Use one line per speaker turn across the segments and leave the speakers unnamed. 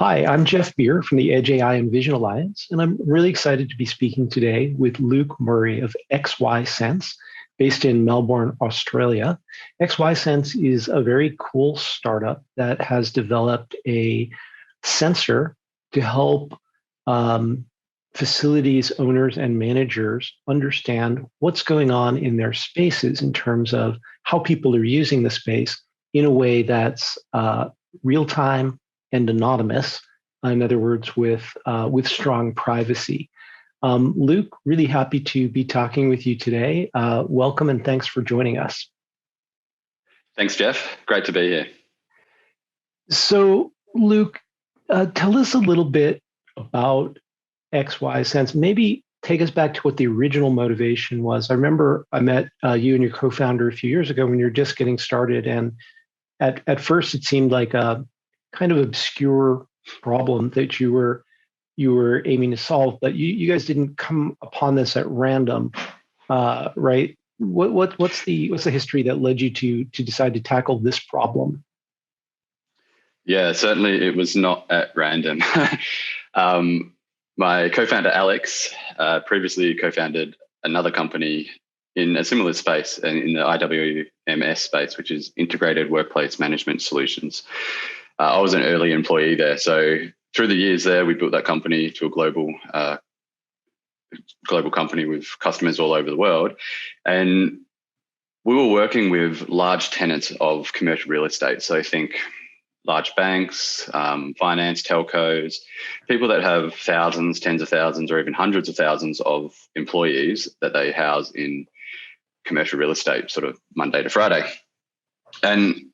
Hi, I'm Jeff Bier from the Edge AI and Vision Alliance, and I'm really excited to be speaking today with Luke Murray of XY Sense, based in Melbourne, Australia. XY Sense is a very cool startup that has developed a sensor to help facilities owners and managers understand what's going on in their spaces in terms of how people are using the space in a way that's real time and anonymous. In other words, with strong privacy. Luke, really happy to be talking with you today. Welcome and thanks for joining us.
Thanks, Jeff. Great to be here.
So, Luke, tell us a little bit about XY Sense. Maybe take us back to what the original motivation was. I remember I met you and your co-founder a few years ago when you were just getting started, and at first it seemed like a kind of obscure problem that you were aiming to solve, but you guys didn't come upon this at random, right? What's the history that led you to decide to tackle this problem?
Yeah, certainly it was not at random. My co-founder Alex previously co-founded another company in a similar space, and in the IWMS space, which is Integrated Workplace Management Solutions. I was an early employee there. So through the years there, we built that company to a global company with customers all over the world. And we were working with large tenants of commercial real estate. So I think large banks, finance, telcos, people that have thousands, tens of thousands, or even hundreds of thousands of employees that they house in commercial real estate, sort of Monday to Friday. And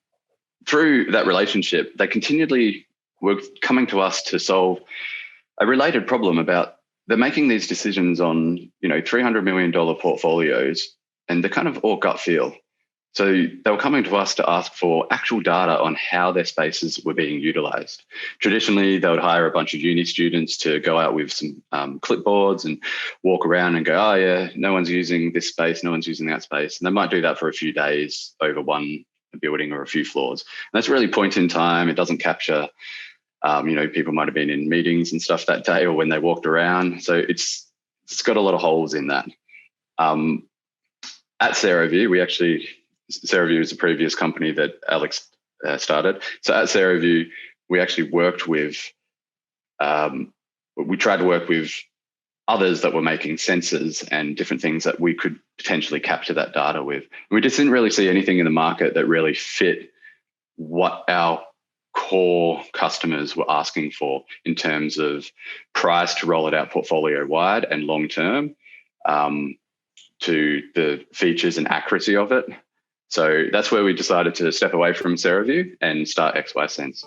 through that relationship, they continually were coming to us to solve a related problem about they're making these decisions on, $300 million portfolios, and they're kind of all gut feel. So they were coming to us to ask for actual data on how their spaces were being utilized. Traditionally, they would hire a bunch of uni students to go out with some clipboards and walk around and go, oh yeah, no one's using this space, no one's using that space. And they might do that for a few days over one building or a few floors. And that's really point in time. It doesn't capture, people might have been in meetings and stuff that day or when they walked around. So it's got a lot of holes in that. At SarahView, SarahView is a previous company that Alex started. So at SarahView, we actually worked with, we tried to work with others that were making sensors and different things that we could potentially capture that data with. We just didn't really see anything in the market that really fit what our core customers were asking for in terms of price to roll it out portfolio wide and long term, to the features and accuracy of it. So that's where we decided to step away from SarahView and start XY Sense.